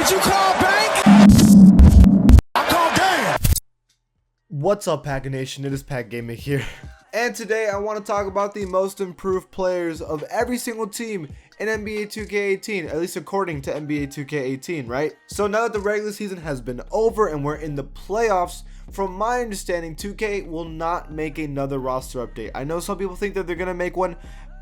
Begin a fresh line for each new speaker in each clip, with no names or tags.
Did you call bank? I called game.
What's up, Pack Nation? It is Pack Gaming here. And today I want to talk about the most improved players of every single team in NBA 2K18, at least according to NBA 2K18, right? So now that the regular season has been over and we're in the playoffs, from my understanding, 2K will not make another roster update. I know some people think that they're going to make one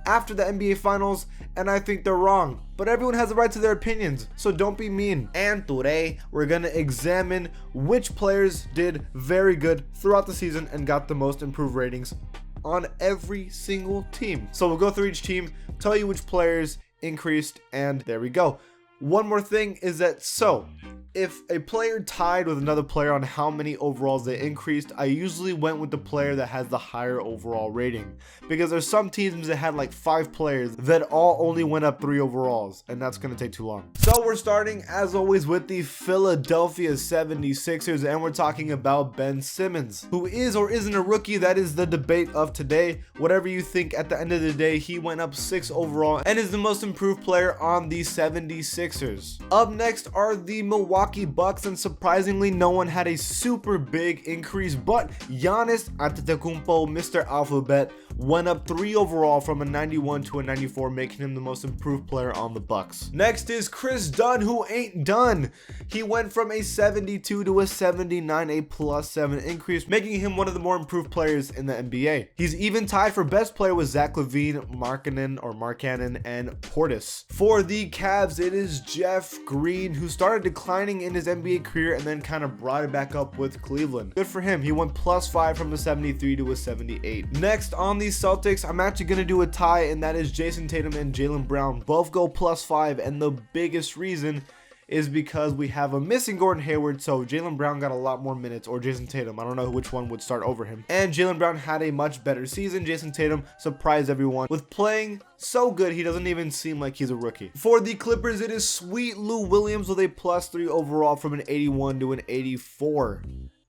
after the NBA Finals, and I think they're wrong. But everyone has the right to their opinions, so don't be mean. And today, we're going to examine which players did very good throughout the season and got the most improved ratings on every single team. So we'll go through each team, tell you which players increased, and there we go. One more thing is that, so if a player tied with another player on how many overalls they increased, I usually went with the player that has the higher overall rating, because there's some teams that had like 5 players that all only went up 3 overalls, and that's going to take too long. So we're starting as always with the Philadelphia 76ers, and we're talking about Ben Simmons, who is or isn't a rookie. That is the debate of today. Whatever you think, at the end of the day, he went up 6 overall and is the most improved player on the 76ers. Up next are the Milwaukee Bucks, and surprisingly no one had a super big increase, but Giannis Antetokounmpo, Mr. Alphabet, went up 3 overall from a 91 to a 94, making him the most improved player on the Bucks. Next is Chris Dunn, who ain't done. He went from a 72 to a 79, a +7 increase, making him one of the more improved players in the NBA. He's even tied for best player with Zach LaVine, Markkanen, and Portis. For the Cavs, it is Jeff Green, who started declining in his NBA career and then kind of brought it back up with Cleveland. Good for him. He went +5 from a 73 to a 78. Next on the Celtics, I'm actually going to do a tie, and that is Jason Tatum and Jaylen Brown. Both go +5, and the biggest reason is because we have a missing Gordon Hayward, so Jaylen Brown got a lot more minutes, or Jason Tatum. I don't know which one would start over him. And Jaylen Brown had a much better season. Jason Tatum surprised everyone with playing so good he doesn't even seem like he's a rookie. For the Clippers, it is Sweet Lou Williams with a +3 overall from an 81 to an 84.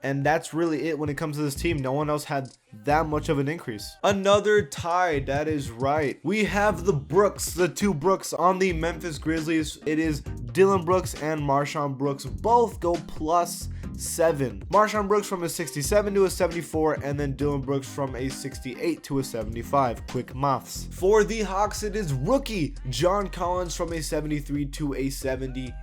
And that's really it when it comes to this team. No one else had that much of an increase. Another tie, that is right. We have the Brooks, the 2 Brooks on the Memphis Grizzlies. It is Dylan Brooks and Marshawn Brooks. Both go +7. Marshawn Brooks from a 67 to a 74, and then Dylan Brooks from a 68 to a 75. Quick maths. For the Hawks, it is rookie John Collins from a 73 to a 78.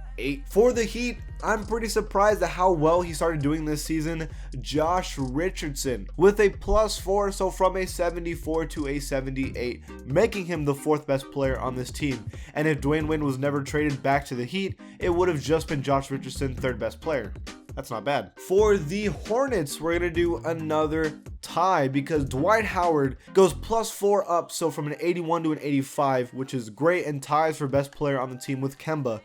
For the Heat, I'm pretty surprised at how well he started doing this season. Josh Richardson with a +4, so from a 74 to a 78, making him the 4th best player on this team. And if Dwayne Wade was never traded back to the Heat, it would have just been Josh Richardson, 3rd best player. That's not bad. For the Hornets, we're going to do another tie because Dwight Howard goes +4 up, so from an 81 to an 85, which is great, and ties for best player on the team with Kemba.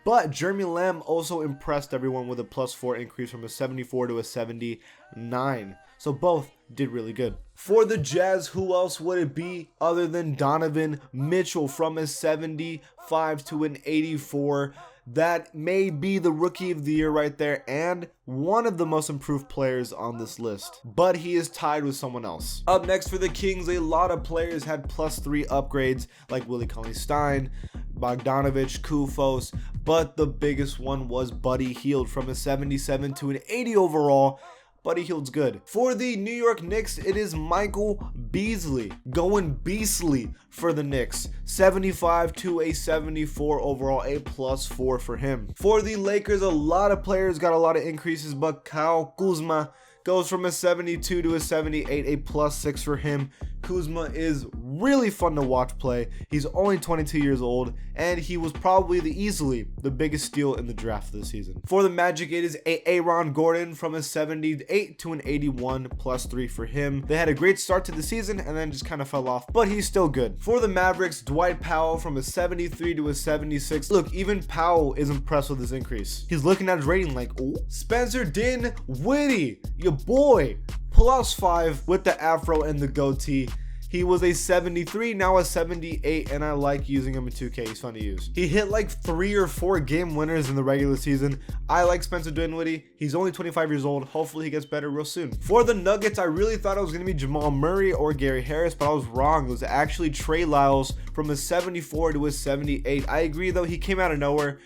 But Jeremy Lamb also impressed everyone with a +4 increase from a 74 to a 79. So both did really good. For the Jazz, who else would it be other than Donovan Mitchell from a 75 to an 84? That may be the rookie of the year right there, and one of the most improved players on this list, but he is tied with someone else. Up next for the Kings, a lot of players had +3 upgrades like Willie Cauley-Stein, Bogdanovich, Kufos, but the biggest one was Buddy Hield from a 77 to an 80 overall. Buddy Hield's good. For the New York Knicks, it is Michael Beasley, going beastly for the Knicks. 75 to a 74 overall, a +4 for him. For the Lakers, a lot of players got a lot of increases, but Kyle Kuzma goes from a 72 to a 78, a +6 for him. Kuzma is really fun to watch play. He's only 22 years old, and he was probably easily the biggest steal in the draft this season. For the Magic, it is Aaron Gordon from a 78 to an 81, +3 for him. They had a great start to the season and then just kind of fell off, but he's still good. For the Mavericks, Dwight Powell from a 73 to a 76. Look, even Powell is impressed with his increase. He's looking at his rating like, oh. Spencer Dinwiddie, your boy, +5 with the afro and the goatee. He was a 73, now a 78, and I like using him in 2K. He's fun to use. He hit like 3 or 4 game winners in the regular season. I like Spencer Dinwiddie. He's only 25 years old. Hopefully he gets better real soon. For the Nuggets, I really thought it was going to be Jamal Murray or Gary Harris, but I was wrong. It was actually Trey Lyles from a 74 to a 78. I agree though, he came out of nowhere.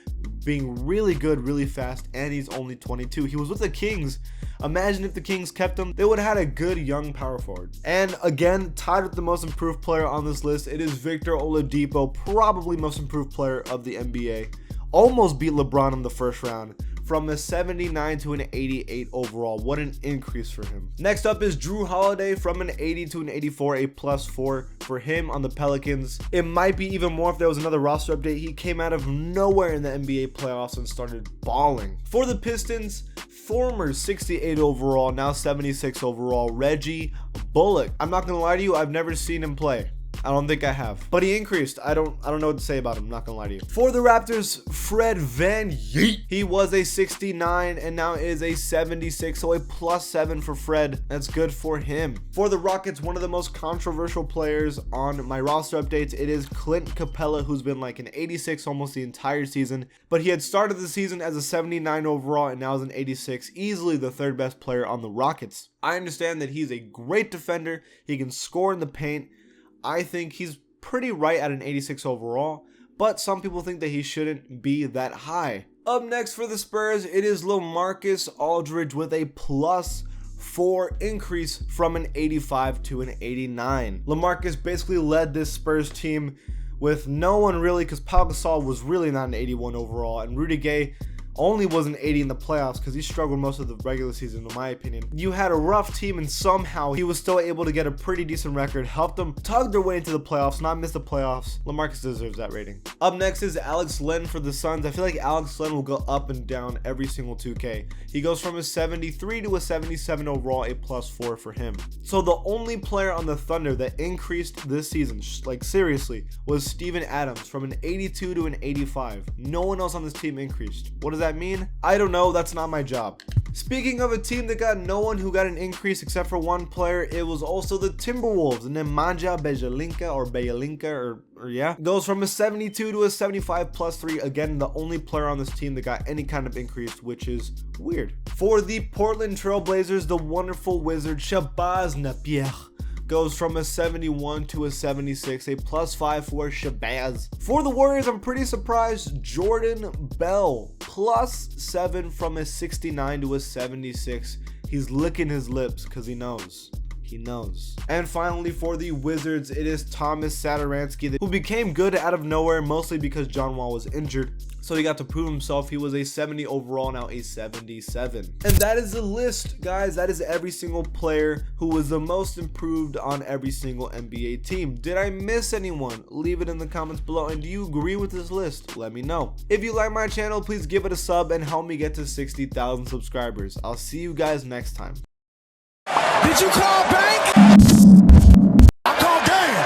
being really good, really fast, and he's only 22. He was with the Kings. Imagine if the Kings kept him, they would have had a good young power forward. And again, tied with the most improved player on this list, it is Victor Oladipo, probably most improved player of the NBA. Almost beat LeBron in the first round. From a 79 to an 88 overall. What an increase for him. Next up is Drew Holiday, from an 80 to an 84, a +4 for him on the Pelicans. It might be even more if there was another roster update. He came out of nowhere in the NBA playoffs and started balling. For the Pistons, former 68 overall, now 76 overall, Reggie Bullock. I'm not gonna lie to you, I've never seen him play. I don't think I have, but he increased. I don't know what to say about him, not gonna lie to you. For the Raptors, Fred VanVleet. He was a 69 and now is a 76, so a +7 for Fred. That's good for him. For the Rockets, one of the most controversial players on my roster updates, it is Clint Capella, who's been like an 86 almost the entire season, but he had started the season as a 79 overall and now is an 86, easily the third best player on the Rockets. I understand that he's a great defender. He can score in the paint. I think he's pretty right at an 86 overall, but some people think that he shouldn't be that high. Up next for the Spurs, it is LaMarcus Aldridge with a +4 increase from an 85 to an 89. LaMarcus basically led this Spurs team with no one really, because Pau Gasol was really not an 81 overall, and Rudy Gay only was an 80 in the playoffs because he struggled most of the regular season, in my opinion. You had a rough team and somehow he was still able to get a pretty decent record, helped them tug their way into the playoffs, not miss the playoffs. LaMarcus deserves that rating. Up next is Alex Len for the Suns. I feel like Alex Len will go up and down every single 2K. He goes from a 73 to a 77 overall, a +4 for him. So the only player on the Thunder that increased this season, like seriously, was Steven Adams from an 82 to an 85. No one else on this team increased. What does that mean? I don't know, that's not my job. Speaking of a team that got no one who got an increase except for one player, it was also the Timberwolves. Nemanja Bjelica yeah, goes from a 72 to a 75 +3. Again, the only player on this team that got any kind of increase, which is weird. For the Portland Trailblazers, the wonderful wizard Shabazz Napier goes from a 71 to a 76, a +5 for Shabazz. For the Warriors, I'm pretty surprised. Jordan Bell, +7 from a 69 to a 76. He's licking his lips because he knows. He knows. And finally, for the Wizards, it is Thomas Satoransky, who became good out of nowhere, mostly because John Wall was injured. So he got to prove himself. He was a 70 overall, now a 77. And that is the list, guys. That is every single player who was the most improved on every single NBA team. Did I miss anyone? Leave it in the comments below. And do you agree with this list? Let me know. If you like my channel, please give it a sub and help me get to 60,000 subscribers. I'll see you guys next time.
Did you call back?